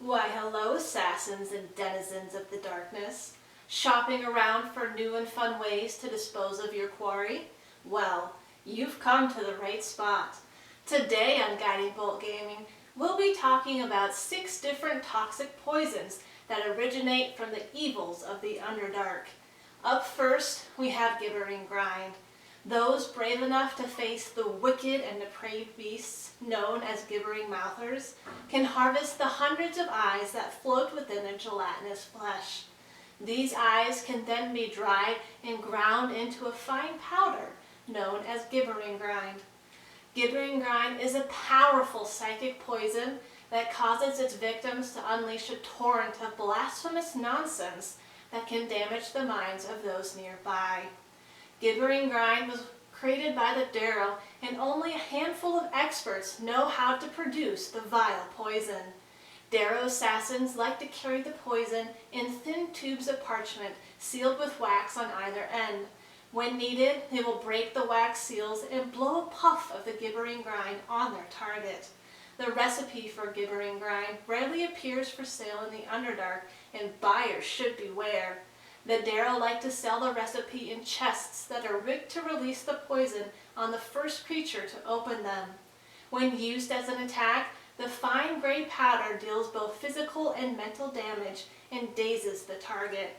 Why, hello, assassins and denizens of the darkness. Shopping around for new and fun ways to dispose of your quarry? Well, you've come to the right spot. Today on Guiding Bolt Gaming, we'll be talking about 6 different toxic poisons that originate from the evils of the Underdark. Up first, we have Gibbering Grind. Those brave enough to face the wicked and depraved beasts, known as Gibbering Mouthers, can harvest the hundreds of eyes that float within their gelatinous flesh. These eyes can then be dried and ground into a fine powder, known as Gibbering Grind. Gibbering Grind is a powerful psychic poison that causes its victims to unleash a torrent of blasphemous nonsense that can damage the minds of those nearby. Gibbering Grind was created by the Darrow, and only a handful of experts know how to produce the vile poison. Darrow assassins like to carry the poison in thin tubes of parchment sealed with wax on either end. When needed, they will break the wax seals and blow a puff of the Gibbering Grind on their target. The recipe for Gibbering Grind rarely appears for sale in the Underdark, and buyers should beware. The Darrow like to sell the recipe in chests that are rigged to release the poison on the first creature to open them. When used as an attack, the fine gray powder deals both physical and mental damage and dazes the target.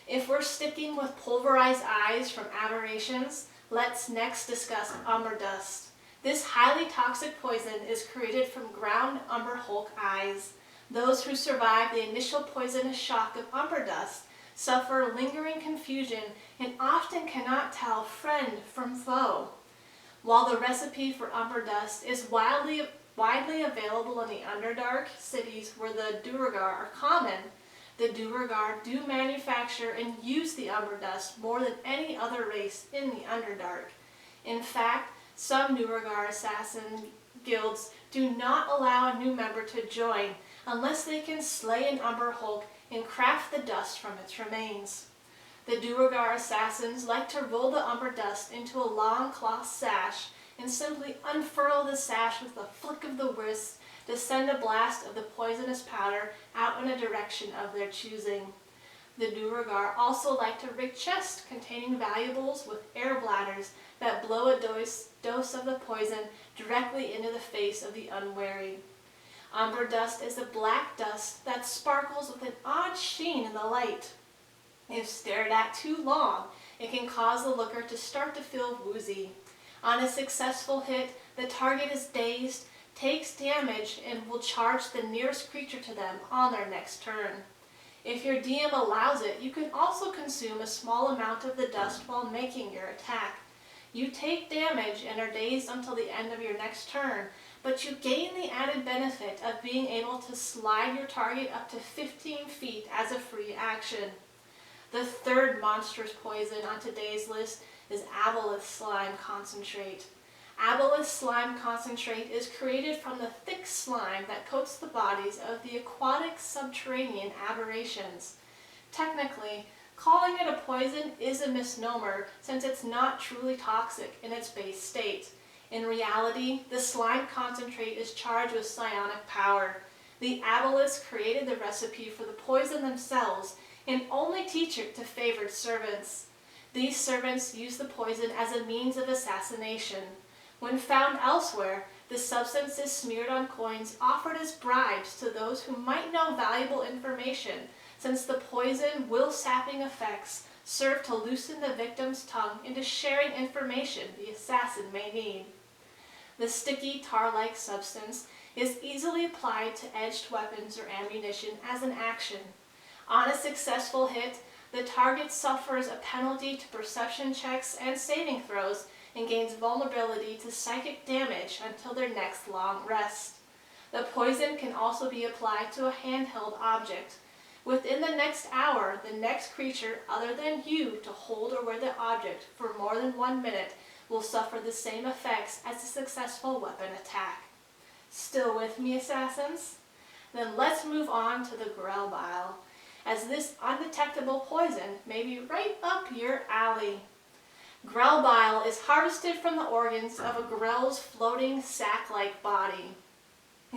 If we're sticking with pulverized eyes from aberrations, let's next discuss Umber Dust. This highly toxic poison is created from ground Umber Hulk eyes. Those who survive the initial poisonous shock of Umber Dust suffer lingering confusion and often cannot tell friend from foe. While the recipe for Umber Dust is widely available in the Underdark cities where the Duergar are common, the Duergar do manufacture and use the Umber Dust more than any other race in the Underdark. In fact, some Duergar assassin guilds do not allow a new member to join unless they can slay an Umber Hulk and craft the dust from its remains. The Duergar assassins like to roll the Umber Dust into a long cloth sash and simply unfurl the sash with a flick of the wrist to send a blast of the poisonous powder out in a direction of their choosing. The Duergar also like to rig chests containing valuables with air bladders that blow a dose of the poison directly into the face of the unwary. Umber Dust is a black dust that sparkles with an odd sheen in the light. If stared at too long, it can cause the looker to start to feel woozy. On a successful hit, the target is dazed, takes damage, and will charge the nearest creature to them on their next turn. If your DM allows it, you can also consume a small amount of the dust while making your attack. You take damage and are dazed until the end of your next turn, but you gain the added benefit of being able to slide your target up to 15 feet as a free action. The third monstrous poison on today's list is Aboleth Slime Concentrate. Aboleth Slime Concentrate is created from the thick slime that coats the bodies of the aquatic subterranean aberrations. Technically, calling it a poison is a misnomer since it's not truly toxic in its base state. In reality, the slime concentrate is charged with psionic power. The Aboleths created the recipe for the poison themselves and only teach it to favored servants. These servants use the poison as a means of assassination. When found elsewhere, the substance is smeared on coins offered as bribes to those who might know valuable information, since the poison will-sapping effects serve to loosen the victim's tongue into sharing information the assassin may need. The sticky, tar-like substance is easily applied to edged weapons or ammunition as an action. On a successful hit, the target suffers a penalty to perception checks and saving throws and gains vulnerability to psychic damage until their next long rest. The poison can also be applied to a handheld object. Within the next hour, the next creature other than you to hold or wear the object for more than 1 minute will suffer the same effects as a successful weapon attack. Still with me, assassins? Then let's move on to the Grell Bile, as this undetectable poison may be right up your alley. Grell Bile is harvested from the organs of a Grell's floating sac-like body.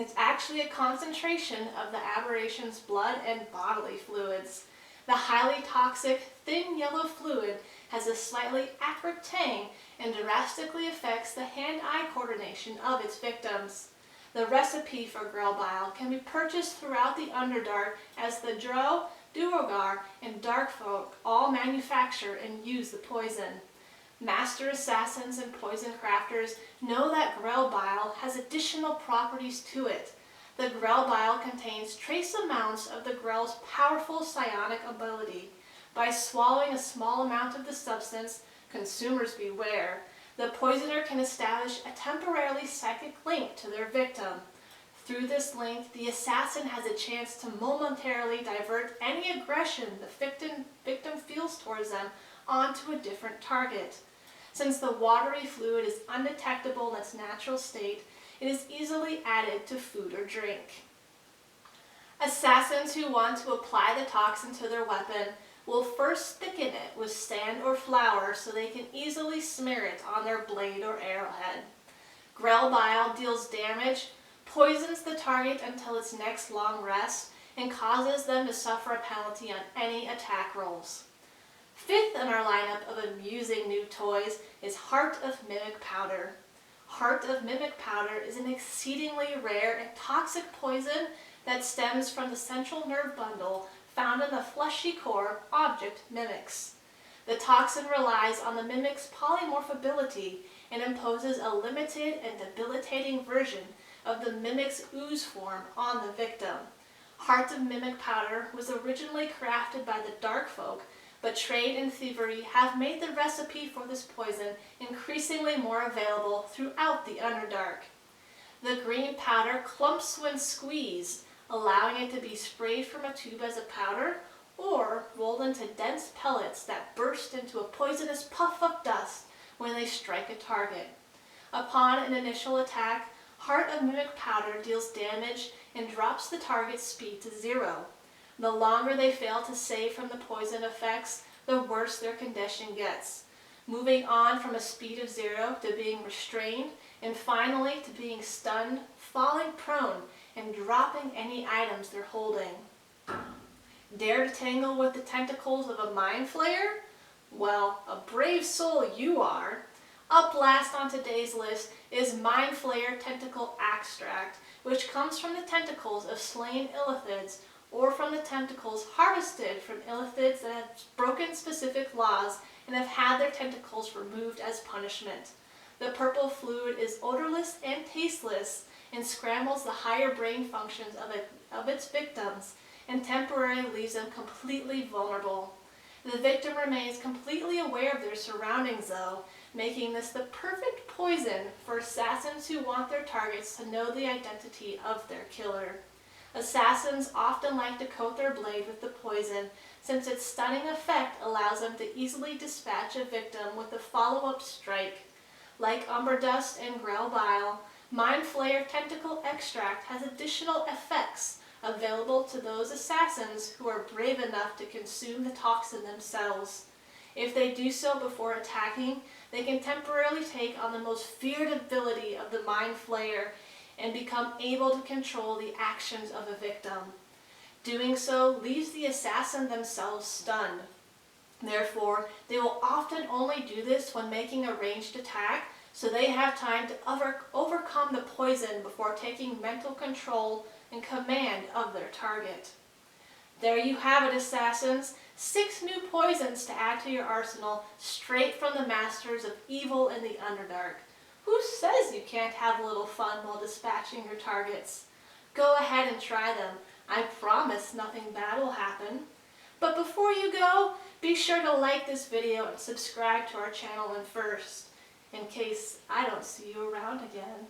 It's actually a concentration of the aberration's blood and bodily fluids. The highly toxic, thin yellow fluid has a slightly acrid tang and drastically affects the hand-eye coordination of its victims. The recipe for Grell Bile can be purchased throughout the Underdark, as the Drow, Duergar, and Darkfolk all manufacture and use the poison. Master assassins and poison crafters know that Grell Bile has additional properties to it. The Grell Bile contains trace amounts of the Grell's powerful psionic ability. By swallowing a small amount of the substance, consumers beware, the poisoner can establish a temporarily psychic link to their victim. Through this link, the assassin has a chance to momentarily divert any aggression the victim feels towards them onto a different target. Since the watery fluid is undetectable in its natural state, it is easily added to food or drink. Assassins who want to apply the toxin to their weapon will first thicken it with sand or flour so they can easily smear it on their blade or arrowhead. Grell Bile deals damage, poisons the target until its next long rest, and causes them to suffer a penalty on any attack rolls. Fifth in our lineup of amusing new toys is Heart of Mimic Powder. Heart of Mimic Powder is an exceedingly rare and toxic poison that stems from the central nerve bundle found in the fleshy core object mimics. The toxin relies on the mimic's polymorph ability and imposes a limited and debilitating version of the mimic's ooze form on the victim. Heart of Mimic Powder was originally crafted by the Darkfolk, but trade and thievery have made the recipe for this poison increasingly more available throughout the Underdark. The green powder clumps when squeezed, allowing it to be sprayed from a tube as a powder or rolled into dense pellets that burst into a poisonous puff of dust when they strike a target. Upon an initial attack, Heart of Mimic Powder deals damage and drops the target's speed to 0. The longer they fail to save from the poison effects, the worse their condition gets, moving on from a speed of 0 to being restrained, and finally to being stunned, falling prone, and dropping any items they're holding. Dare to tangle with the tentacles of a mind flayer? Well, a brave soul you are. Up last on today's list is Mind Flayer Tentacle Extract, which comes from the tentacles of slain illithids, or from the tentacles harvested from illithids that have broken specific laws and have had their tentacles removed as punishment. The purple fluid is odorless and tasteless and scrambles the higher brain functions of its victims and temporarily leaves them completely vulnerable. The victim remains completely aware of their surroundings though, making this the perfect poison for assassins who want their targets to know the identity of their killer. Assassins often like to coat their blade with the poison since its stunning effect allows them to easily dispatch a victim with a follow-up strike. Like Umber Dust and Grell Bile, Mind Flayer Tentacle Extract has additional effects available to those assassins who are brave enough to consume the toxin themselves. If they do so before attacking, they can temporarily take on the most feared ability of the Mind Flayer and become able to control the actions of a victim. Doing so leaves the assassin themselves stunned. Therefore, they will often only do this when making a ranged attack, so they have time to overcome the poison before taking mental control and command of their target. There you have it, assassins. 6 new poisons to add to your arsenal, straight from the masters of evil in the Underdark. Who says you can't have a little fun while dispatching your targets? Go ahead and try them. I promise nothing bad will happen. But before you go, be sure to like this video and subscribe to our channel first, in case I don't see you around again.